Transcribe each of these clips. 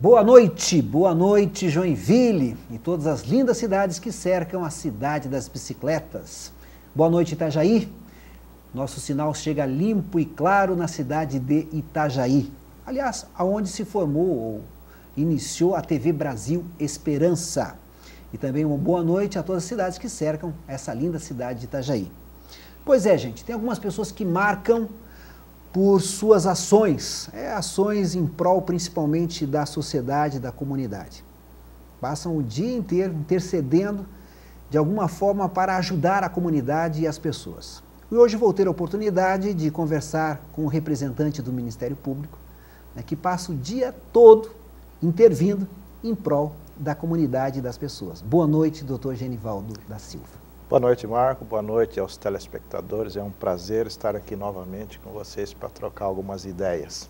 Boa noite Joinville e todas as lindas cidades que cercam a cidade das bicicletas. Boa noite Itajaí, nosso sinal chega limpo e claro na cidade de Itajaí. Aliás, aonde se formou ou iniciou a TV Brasil Esperança. E também uma boa noite a todas as cidades que cercam essa linda cidade de Itajaí. Pois é, gente, tem algumas pessoas que marcam por suas ações, ações em prol principalmente da sociedade, da comunidade. Passam o dia inteiro intercedendo de alguma forma para ajudar a comunidade e as pessoas. E hoje vou ter a oportunidade de conversar com o representante do Ministério Público, que passa o dia todo intervindo em prol da comunidade e das pessoas. Boa noite, doutor Genivaldo da Silva. Boa noite, Marco. Boa noite aos telespectadores. É um prazer estar aqui novamente com vocês para trocar algumas ideias.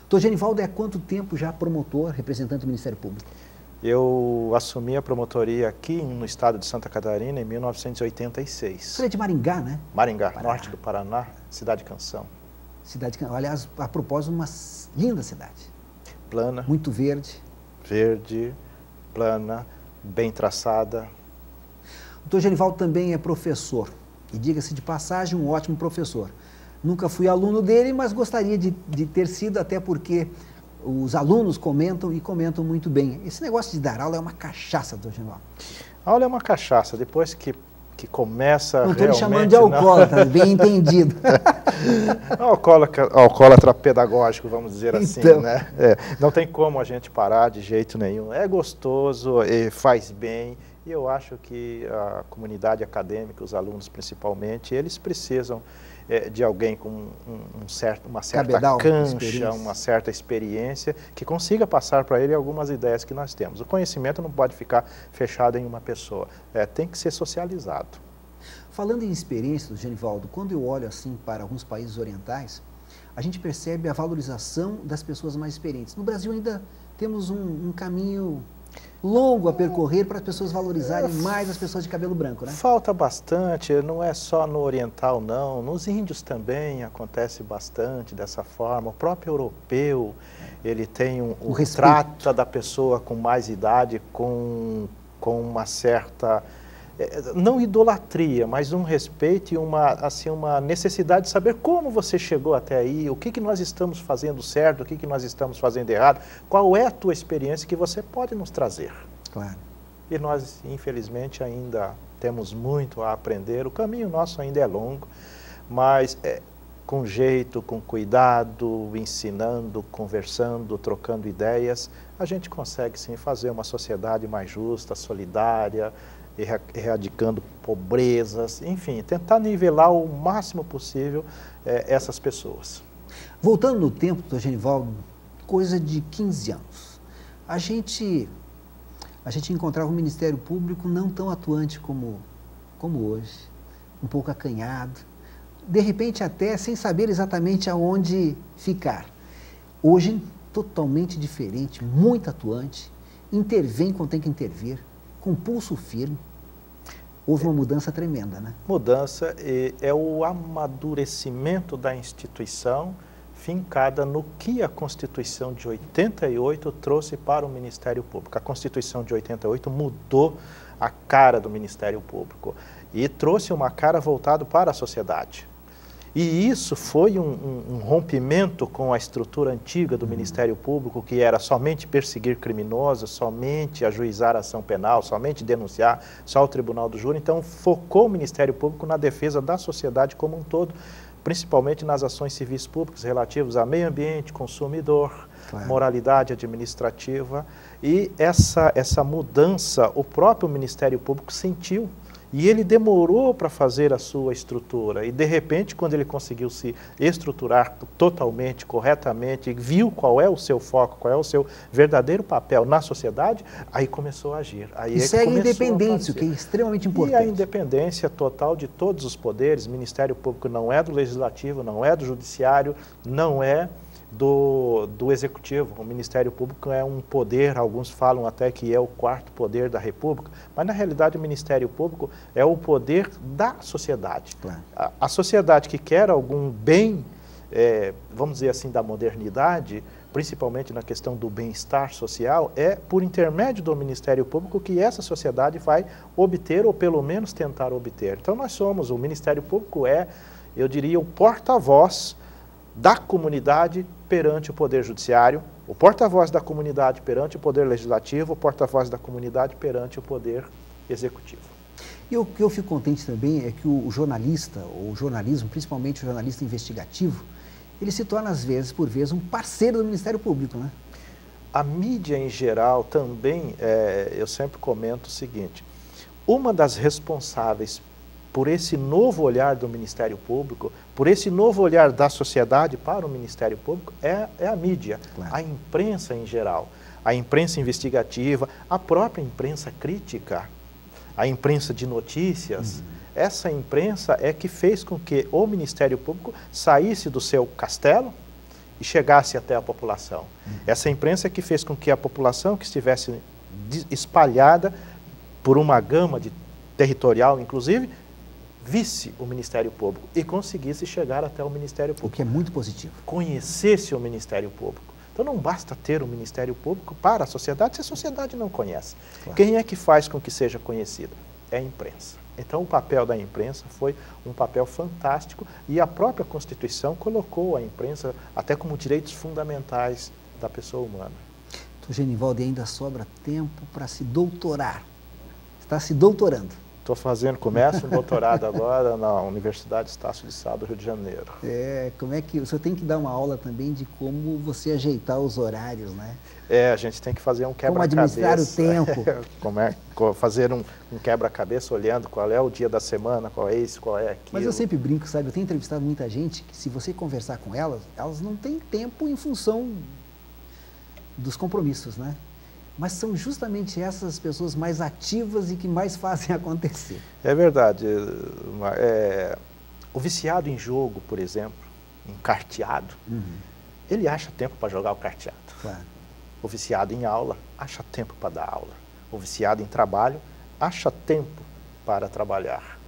Doutor Genivaldo é há quanto tempo já promotor, representante do Ministério Público? Eu assumi a promotoria aqui no estado de Santa Catarina em 1986. Você é de Maringá, né? Maringá, norte do Paraná, cidade Canção. Cidade Canção. Aliás, a propósito, uma linda cidade. Plana. Muito verde. Verde, plana, bem traçada. O doutor Genivaldo também é professor, e diga-se de passagem, um ótimo professor. Nunca fui aluno dele, mas gostaria de ter sido, até porque os alunos comentam e comentam muito bem. Esse negócio de dar aula é uma cachaça, doutor Genivaldo. A aula é uma cachaça, depois que começa não estou realmente... lhe chamando de alcoólatra, bem entendido. Alcoólatra pedagógico, vamos dizer assim, então, né? Não tem como a gente parar de jeito nenhum. É gostoso, faz bem. E eu acho que a comunidade acadêmica, os alunos principalmente, eles precisam de alguém com uma certa cancha, uma certa experiência, que consiga passar para ele algumas ideias que nós temos. O conhecimento não pode ficar fechado em uma pessoa, tem que ser socializado. Falando em experiência, Genivaldo, quando eu olho assim para alguns países orientais, a gente percebe a valorização das pessoas mais experientes. No Brasil ainda temos um caminho longo a percorrer para as pessoas valorizarem mais as pessoas de cabelo branco, né? Falta bastante, não é só no oriental não, nos índios também acontece bastante dessa forma. O próprio europeu, ele tem trata da pessoa com mais idade com uma certa, não idolatria, mas um respeito e uma necessidade de saber como você chegou até aí, o que nós estamos fazendo certo, o que nós estamos fazendo errado, qual é a tua experiência que você pode nos trazer. Claro. E nós, infelizmente, ainda temos muito a aprender, o caminho nosso ainda é longo, mas com jeito, com cuidado, ensinando, conversando, trocando ideias, a gente consegue sim fazer uma sociedade mais justa, solidária, erradicando pobrezas, enfim, tentar nivelar o máximo possível essas pessoas. Voltando no tempo, doutor Genivaldo, coisa de 15 anos, a gente encontrava um Ministério Público não tão atuante como hoje, um pouco acanhado, de repente até sem saber exatamente aonde ficar. Hoje, totalmente diferente, muito atuante, intervém quando tem que intervir, com pulso firme. Houve uma mudança tremenda, né? Mudança é o amadurecimento da instituição fincada no que a Constituição de 88 trouxe para o Ministério Público. A Constituição de 88 mudou a cara do Ministério Público e trouxe uma cara voltada para a sociedade. E isso foi um rompimento com a estrutura antiga do Ministério Público, que era somente perseguir criminosos, somente ajuizar a ação penal, somente denunciar, só o Tribunal do Júri. Então, focou o Ministério Público na defesa da sociedade como um todo, principalmente nas ações civis públicas relativas a meio ambiente, consumidor, claro, moralidade administrativa. E essa mudança o próprio Ministério Público sentiu. E ele demorou para fazer a sua estrutura e, de repente, quando ele conseguiu se estruturar totalmente, corretamente, viu qual é o seu foco, qual é o seu verdadeiro papel na sociedade, aí começou a agir. Aí e segue a independência, o que é extremamente importante. E a independência total de todos os poderes. O Ministério Público não é do Legislativo, não é do Judiciário, não é do Executivo. O Ministério Público é um poder, alguns falam até que é o quarto poder da República, mas na realidade o Ministério Público é o poder da sociedade. Claro. A sociedade que quer algum bem vamos dizer assim, da modernidade, principalmente na questão do bem-estar social, é por intermédio do Ministério Público que essa sociedade vai obter, ou pelo menos tentar obter. Então o Ministério Público eu diria, o porta-voz da comunidade perante o Poder Judiciário, o porta-voz da comunidade perante o Poder Legislativo, o porta-voz da comunidade perante o Poder Executivo. E o que eu fico contente também é que o jornalista, ou o jornalismo, principalmente o jornalista investigativo, ele se torna, às vezes, por vezes, um parceiro do Ministério Público, né? A mídia, em geral, também, eu sempre comento o seguinte, uma das responsáveis por esse novo olhar do Ministério Público, por esse novo olhar da sociedade para o Ministério Público, é a mídia, claro. A imprensa em geral, a imprensa investigativa, a própria imprensa crítica, a imprensa de notícias. Essa imprensa é que fez com que o Ministério Público saísse do seu castelo e chegasse até a população. Essa imprensa é que fez com que a população que estivesse espalhada por uma gama territorial, inclusive, visse o Ministério Público e conseguisse chegar até o Ministério Público. O que é muito positivo. Conhecesse o Ministério Público. Então não basta ter o Ministério Público para a sociedade se a sociedade não conhece. Claro. Quem é que faz com que seja conhecida? É a imprensa. Então o papel da imprensa foi um papel fantástico e a própria Constituição colocou a imprensa até como direitos fundamentais da pessoa humana. Então, Genivaldo, ainda sobra tempo para se doutorar. Está se doutorando. Começo um doutorado agora na Universidade Estácio de Sá do Rio de Janeiro. Como é que o senhor tem que dar uma aula também de como você ajeitar os horários, né? A gente tem que fazer um quebra-cabeça. Como administrar o tempo. Fazer um quebra-cabeça olhando qual é o dia da semana, qual é isso, qual é aquilo. Mas eu sempre brinco, sabe? Eu tenho entrevistado muita gente que, se você conversar com elas não têm tempo em função dos compromissos, né? Mas são justamente essas pessoas mais ativas e que mais fazem acontecer. É verdade. O viciado em jogo, por exemplo, em carteado, ele acha tempo para jogar o carteado. Claro. O viciado em aula acha tempo para dar aula. O viciado em trabalho acha tempo para trabalhar.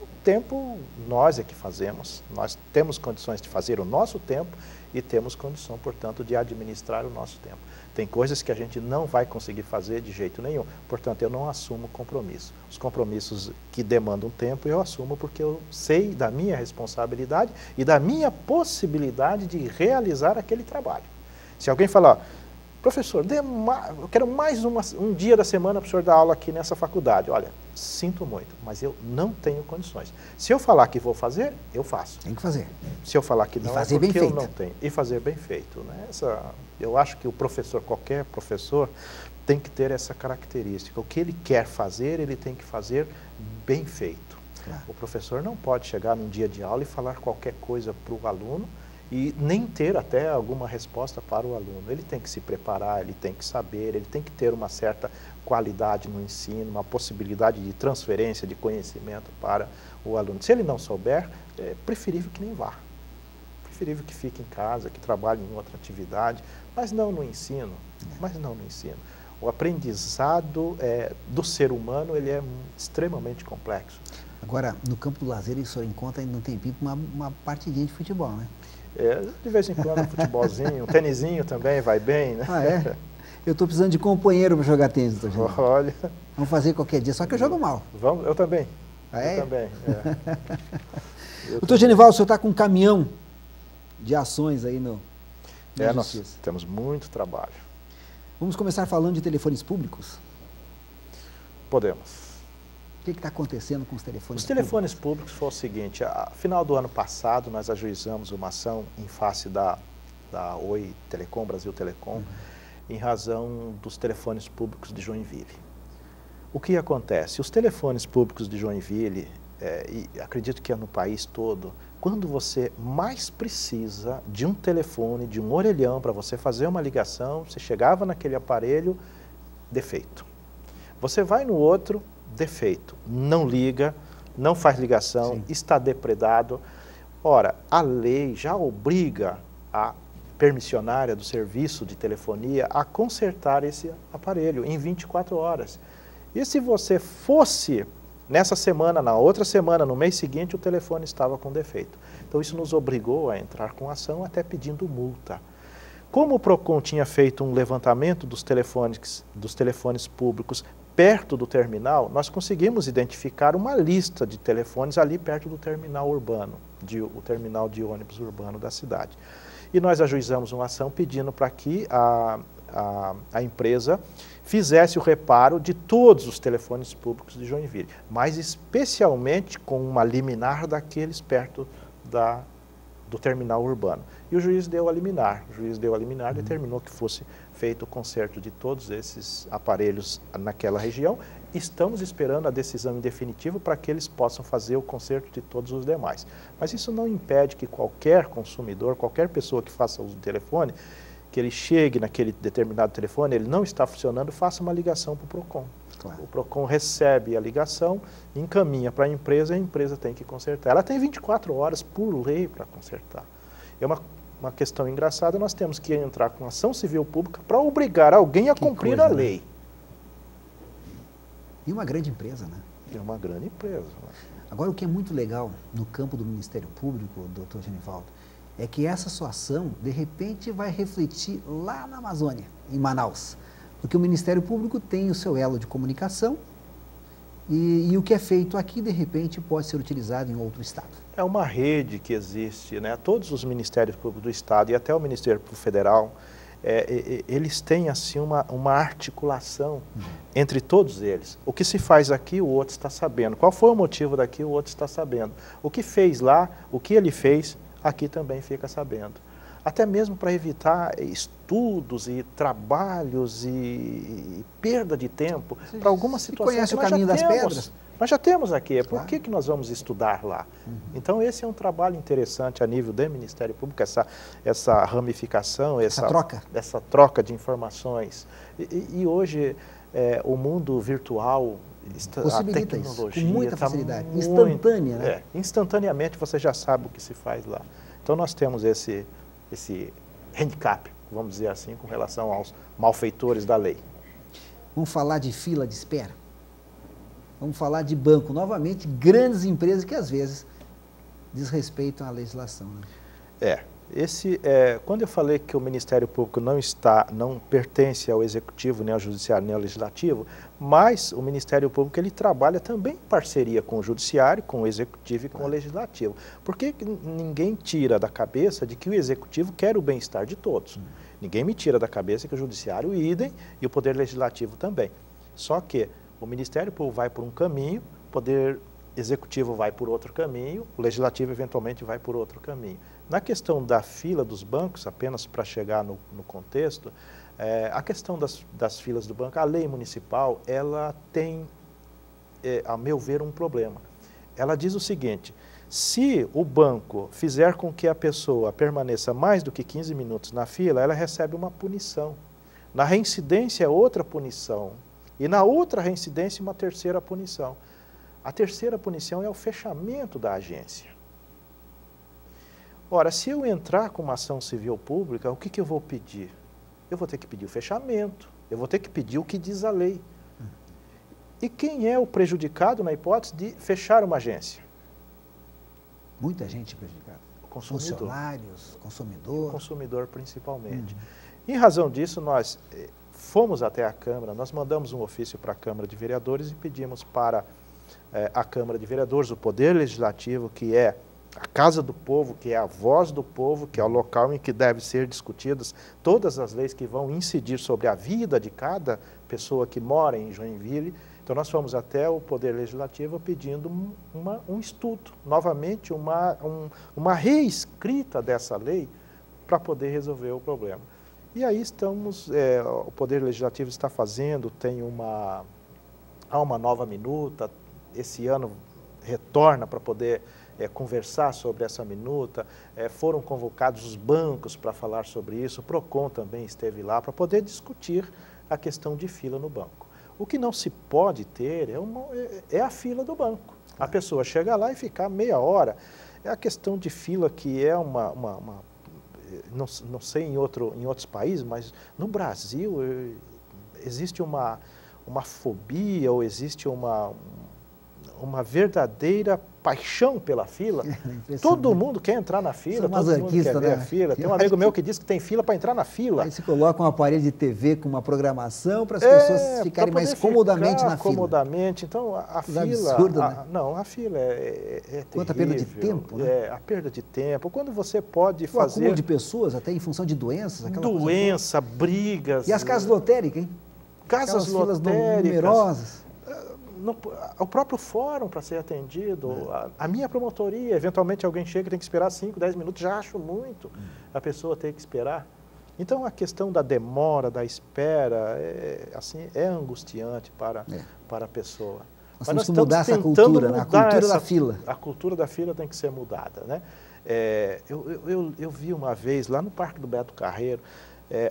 O tempo nós é que fazemos. Nós temos condições de fazer o nosso tempo e temos condição, portanto, de administrar o nosso tempo. Tem coisas que a gente não vai conseguir fazer de jeito nenhum. Portanto, eu não assumo compromisso. Os compromissos que demandam tempo, eu assumo porque eu sei da minha responsabilidade e da minha possibilidade de realizar aquele trabalho. Se alguém falar, professor, eu quero mais um dia da semana para o senhor dar aula aqui nessa faculdade. Olha, sinto muito, mas eu não tenho condições. Se eu falar que vou fazer, eu faço. Tem que fazer. Se eu falar que não, é porque eu não tenho. E fazer bem feito, né? Eu acho que o professor, qualquer professor, tem que ter essa característica. O que ele quer fazer, ele tem que fazer bem feito. Claro. O professor não pode chegar num dia de aula e falar qualquer coisa para o aluno e nem ter até alguma resposta para o aluno. Ele tem que se preparar, ele tem que saber, ele tem que ter uma certa qualidade no ensino, uma possibilidade de transferência de conhecimento para o aluno. Se ele não souber, é preferível que nem vá. Preferível que fique em casa, que trabalhe em outra atividade, mas não no ensino. O aprendizado do ser humano, ele é extremamente complexo. Agora, no campo do lazer, o senhor encontra ainda um tempinho uma partidinha de futebol, né? De vez em quando um futebolzinho, um tênisinho também vai bem, né? Eu estou precisando de companheiro para jogar tênis, doutor Genivaldo. Olha. Vamos fazer qualquer dia, só que eu jogo mal. Vamos, eu também. Eu também. Doutor Genivaldo, o senhor está com um caminhão de ações aí na Justiça. Nós temos muito trabalho. Vamos começar falando de telefones públicos? Podemos. O que está acontecendo com os telefones públicos? Os telefones públicos foi o seguinte, final do ano passado nós ajuizamos uma ação em face da Oi Telecom, Brasil Telecom, em razão dos telefones públicos de Joinville. O que acontece? Os telefones públicos de Joinville, e acredito que é no país todo, quando você mais precisa de um telefone, de um orelhão para você fazer uma ligação, você chegava naquele aparelho, defeito. Você vai no outro, defeito. Não liga, não faz ligação, sim, está depredado. Ora, a lei já obriga a permissionária do serviço de telefonia a consertar esse aparelho em 24 horas. E se você fosse nessa semana, na outra semana, no mês seguinte, o telefone estava com defeito. Então isso nos obrigou a entrar com ação, até pedindo multa. Como o PROCON tinha feito um levantamento dos telefones públicos perto do terminal, nós conseguimos identificar uma lista de telefones ali perto do terminal urbano, o terminal de ônibus urbano da cidade. E nós ajuizamos uma ação pedindo para que a empresa fizesse o reparo de todos os telefones públicos de Joinville, mas especialmente com uma liminar daqueles perto do terminal urbano. E o juiz deu a liminar. Determinou que fosse feito o conserto de todos esses aparelhos naquela região. Estamos esperando a decisão em definitivo para que eles possam fazer o conserto de todos os demais. Mas isso não impede que qualquer consumidor, qualquer pessoa que faça uso do telefone, que ele chegue naquele determinado telefone, ele não está funcionando, faça uma ligação para o PROCON. Claro. O PROCON recebe a ligação, encaminha para a empresa tem que consertar. Ela tem 24 horas por lei para consertar. É uma questão engraçada, nós temos que entrar com ação civil pública para obrigar alguém a cumprir a lei. Né? E uma grande empresa, né? É uma grande empresa. Né? Agora, o que é muito legal no campo do Ministério Público, doutor Genivaldo, é que essa sua ação, de repente, vai refletir lá na Amazônia, em Manaus. Porque o Ministério Público tem o seu elo de comunicação e o que é feito aqui, de repente, pode ser utilizado em outro estado. É uma rede que existe, né? Todos os Ministérios Públicos do Estado e até o Ministério Público Federal, eles têm assim uma articulação entre todos eles. O que se faz aqui, o outro está sabendo. Qual foi o motivo daqui, o outro está sabendo. O que fez lá, o que ele fez, aqui também fica sabendo. Até mesmo para evitar estudos e trabalhos e perda de tempo para alguma situação. Você conhece o caminho das pedras? Nós já temos aqui, por que nós vamos estudar lá? Então esse é um trabalho interessante a nível do Ministério Público, essa ramificação, essa troca de informações. E hoje o mundo virtual, a tecnologia com muita facilidade, instantânea, né? Instantaneamente você já sabe o que se faz lá. Então nós temos esse handicap, vamos dizer assim, com relação aos malfeitores da lei. Vamos falar de fila de espera? Vamos falar de banco, novamente, grandes empresas que às vezes desrespeitam a legislação. Né? Quando eu falei que o Ministério Público não pertence ao Executivo, nem ao Judiciário, nem ao Legislativo, mas o Ministério Público ele trabalha também em parceria com o Judiciário, com o Executivo e com o Legislativo. Porque ninguém tira da cabeça de que o Executivo quer o bem-estar de todos. Ninguém me tira da cabeça que o Judiciário idem e o Poder Legislativo também. Só que o Ministério Público vai por um caminho, o Poder Executivo vai por outro caminho, o Legislativo eventualmente vai por outro caminho. Na questão da fila dos bancos, apenas para chegar no contexto, a questão das filas do banco, a lei municipal, ela tem, a meu ver, um problema. Ela diz o seguinte: se o banco fizer com que a pessoa permaneça mais do que 15 minutos na fila, ela recebe uma punição. Na reincidência, outra punição. E na outra reincidência, uma terceira punição. A terceira punição é o fechamento da agência. Ora, se eu entrar com uma ação civil pública, o que eu vou pedir? Eu vou ter que pedir o fechamento, eu vou ter que pedir o que diz a lei. E quem é o prejudicado na hipótese de fechar uma agência? Muita gente prejudicada. Consumidor. Funcionários, consumidor. O consumidor principalmente. Em razão disso, nós fomos até a Câmara, nós mandamos um ofício para a Câmara de Vereadores e pedimos para a Câmara de Vereadores, o Poder Legislativo, que é a Casa do Povo, que é a voz do povo, que é o local em que devem ser discutidas todas as leis que vão incidir sobre a vida de cada pessoa que mora em Joinville. Então nós fomos até o Poder Legislativo pedindo um estudo, novamente uma reescrita dessa lei para poder resolver o problema. E aí estamos, o Poder Legislativo está fazendo, há uma nova minuta, esse ano retorna para poder conversar sobre essa minuta, foram convocados os bancos para falar sobre isso, o PROCON também esteve lá para poder discutir a questão de fila no banco. O que não se pode ter é a fila do banco. A pessoa chega lá e fica meia hora. É a questão de fila que é não sei em outros países, mas no Brasil existe uma fobia ou existe uma verdadeira paixão pela fila. Todo mundo quer entrar na fila, todo mundo quer ver a fila. Tem um amigo meu que diz que tem fila para entrar na fila. Aí se coloca um aparelho de TV com uma programação para as pessoas ficarem mais comodamente na fila. Comodamente. Então, a fila... Absurdo, né? Não, a fila é terrível. Quanta perda de tempo, né? É, a perda de tempo. Quando você pode fazer... O acúmulo de pessoas, até em função de doenças. Doença, brigas... E as casas lotéricas, hein? Casas lotéricas... numerosas. O próprio fórum para ser atendido, a minha promotoria, eventualmente alguém chega e tem que esperar 5, 10 minutos, já acho muito a pessoa ter que esperar. Então, a questão da demora, da espera, é angustiante para a pessoa. Nós temos que mudar essa cultura, né? A cultura da fila. A cultura da fila tem que ser mudada, né? Eu vi uma vez, lá no Parque do Beto Carreiro,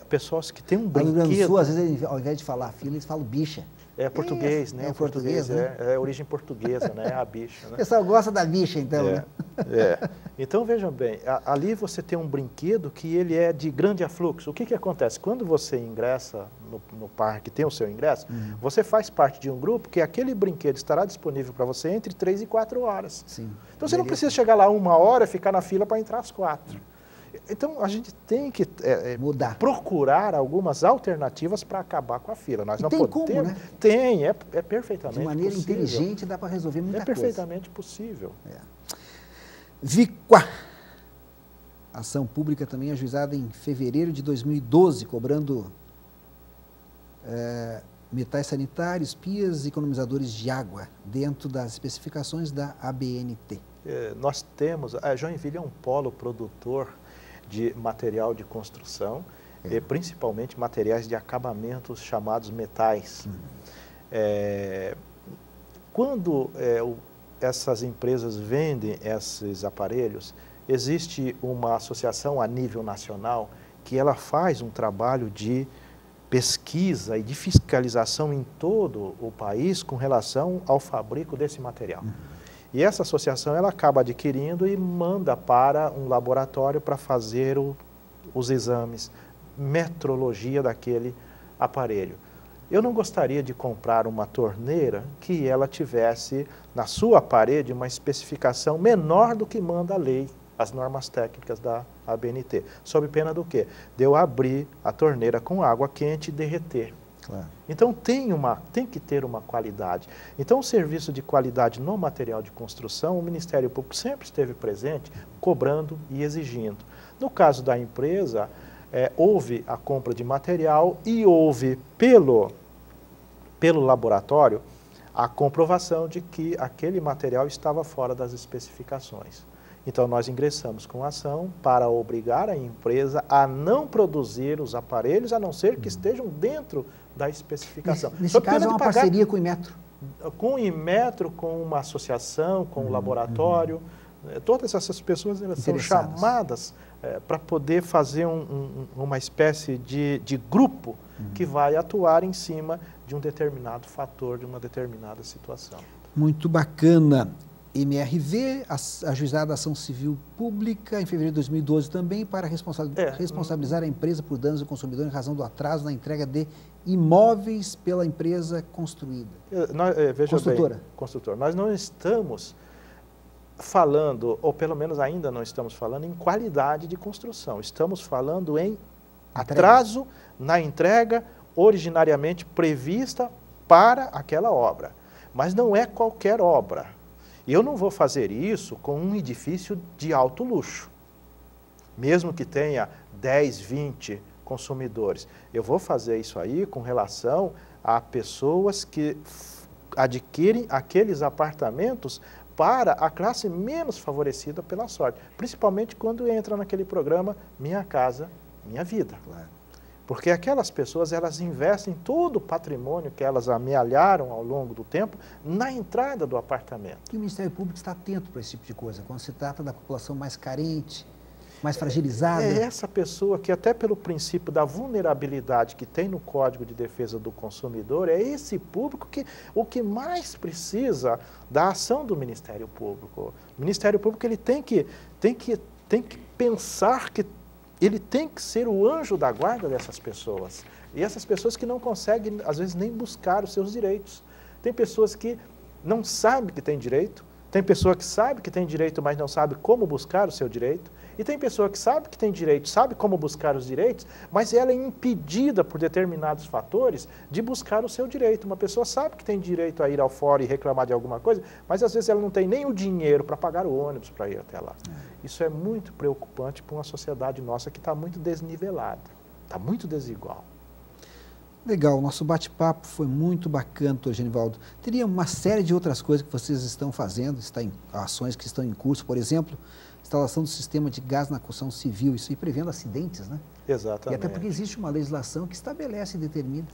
pessoas que têm um brinquedo... No Rio Grande do Sul, às vezes, ao invés de falar fila, eles falam bicha. É português, né? É português, né? É origem portuguesa, né? A bicha. Né? O pessoal gosta da bicha, então, né? Então, vejam bem, ali você tem um brinquedo que ele é de grande afluxo. O que acontece? Quando você ingressa no parque, tem o seu ingresso, você faz parte de um grupo que aquele brinquedo estará disponível para você entre 3 e 4 horas. Sim. Então, você não precisa chegar lá 1 hora e ficar na fila para entrar às 4. Então, a gente tem que mudar, procurar algumas alternativas para acabar com a fila. Nós não tem podemos. Como, né? Tem, é perfeitamente possível. De maneira inteligente dá para resolver muita coisa. É perfeitamente possível. Viqua. Ação pública também ajuizada em fevereiro de 2012, cobrando metais sanitários, pias e economizadores de água, dentro das especificações da ABNT. Nós temos, Joinville é um polo produtor de material de construção, e principalmente materiais de acabamentos chamados metais. Quando essas empresas vendem esses aparelhos, existe uma associação a nível nacional que ela faz um trabalho de pesquisa e de fiscalização em todo o país com relação ao fabrico desse material. E essa associação ela acaba adquirindo e manda para um laboratório para fazer os exames, metrologia daquele aparelho. Eu não gostaria de comprar uma torneira que ela tivesse na sua parede uma especificação menor do que manda a lei, as normas técnicas da ABNT. Sob pena do quê? De eu abrir a torneira com água quente e derreter. Claro. Então, tem que ter uma qualidade. Então, o serviço de qualidade no material de construção, o Ministério Público sempre esteve presente, cobrando e exigindo. No caso da empresa, houve a compra de material e houve, pelo laboratório, a comprovação de que aquele material estava fora das especificações. Então, nós ingressamos com ação para obrigar a empresa a não produzir os aparelhos, a não ser que estejam dentro da especificação. Nesse caso, é uma parceria com o Inmetro? Com o Inmetro, com uma associação, com o laboratório. Todas essas pessoas elas são chamadas para poder fazer uma espécie de grupo que vai atuar em cima de um determinado fator, de uma determinada situação. Muito bacana. MRV, ajuizada a ação civil pública em fevereiro de 2012 também para responsabilizar a empresa por danos ao consumidor em razão do atraso na entrega de imóveis pela empresa construída. Construtora. Construtora. Nós não estamos falando, ou pelo menos ainda não estamos falando, em qualidade de construção. Estamos falando em atraso na entrega originariamente prevista para aquela obra. Mas não é qualquer obra. E eu não vou fazer isso com um edifício de alto luxo, mesmo que tenha 10, 20 consumidores. Eu vou fazer isso aí com relação a pessoas que adquirem aqueles apartamentos para a classe menos favorecida pela sorte, principalmente quando entra naquele programa Minha Casa, Minha Vida. Claro. Porque aquelas pessoas, elas investem todo o patrimônio que elas amealharam ao longo do tempo na entrada do apartamento. E o Ministério Público está atento para esse tipo de coisa, quando se trata da população mais carente, mais fragilizada. É essa pessoa que, até pelo princípio da vulnerabilidade que tem no Código de Defesa do Consumidor, é esse público que o que mais precisa da ação do Ministério Público. O Ministério Público ele tem que pensar que ele tem que ser o anjo da guarda dessas pessoas. E essas pessoas que não conseguem, às vezes, nem buscar os seus direitos. Tem pessoas que não sabem que têm direito, Tem pessoa que sabe que tem direito, mas não sabe como buscar o seu direito. E tem pessoa que sabe que tem direito, sabe como buscar os direitos, mas ela é impedida por determinados fatores de buscar o seu direito. Uma pessoa sabe que tem direito a ir ao fórum e reclamar de alguma coisa, mas às vezes ela não tem nem o dinheiro para pagar o ônibus para ir até lá. Isso é muito preocupante para uma sociedade nossa que está muito desnivelada, está muito desigual. Legal, o nosso bate-papo foi muito bacana, doutor Genivaldo. Teria uma série de outras coisas que vocês estão fazendo, ações que estão em curso, por exemplo, instalação do sistema de gás na construção civil, isso aí prevendo acidentes, né? Exatamente. E até porque existe uma legislação que estabelece e determina.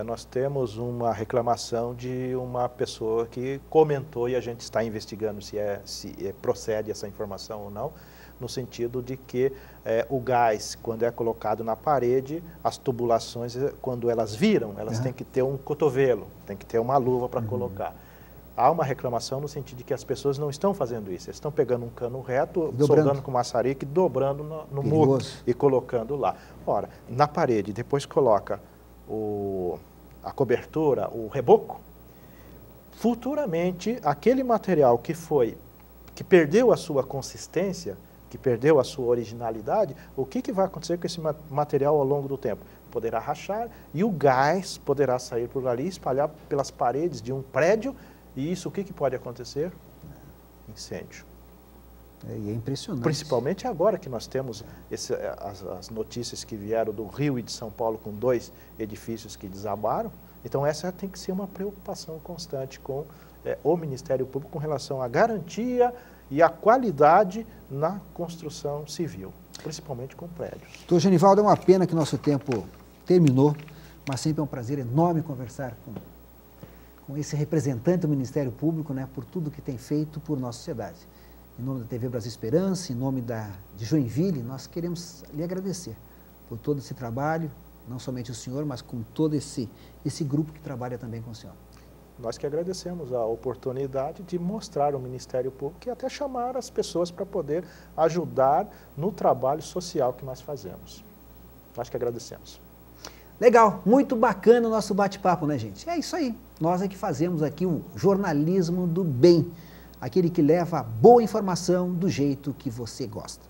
Nós temos uma reclamação de uma pessoa que comentou, e a gente está investigando se procede essa informação ou não, no sentido de que o gás, quando é colocado na parede, as tubulações, quando elas viram, elas têm que ter um cotovelo, tem que ter uma luva para colocar. Há uma reclamação no sentido de que as pessoas não estão fazendo isso, eles estão pegando um cano reto, soldando com maçarico, dobrando no muro e colocando lá. Ora, na parede, depois coloca a cobertura, o reboco, futuramente aquele material que perdeu a sua consistência, que perdeu a sua originalidade, o que vai acontecer com esse material ao longo do tempo? Poderá rachar e o gás poderá sair por ali, espalhar pelas paredes de um prédio, e isso o que pode acontecer? Incêndio. E é impressionante. Principalmente agora que nós temos as notícias que vieram do Rio e de São Paulo com 2 edifícios que desabaram. Então essa tem que ser uma preocupação constante com o Ministério Público com relação à garantia e à qualidade na construção civil, principalmente com prédios. Doutor Genivaldo, é uma pena que nosso tempo terminou, mas sempre é um prazer enorme conversar com esse representante do Ministério Público, né, por tudo que tem feito por nossa sociedade. Em nome da TV Brasil Esperança, em nome de Joinville, nós queremos lhe agradecer por todo esse trabalho, não somente o senhor, mas com todo esse grupo que trabalha também com o senhor. Nós que agradecemos a oportunidade de mostrar o Ministério Público e até chamar as pessoas para poder ajudar no trabalho social que nós fazemos. Nós que agradecemos. Legal, muito bacana o nosso bate-papo, né, gente? É isso aí, nós é que fazemos aqui o jornalismo do bem, aquele que leva a boa informação do jeito que você gosta.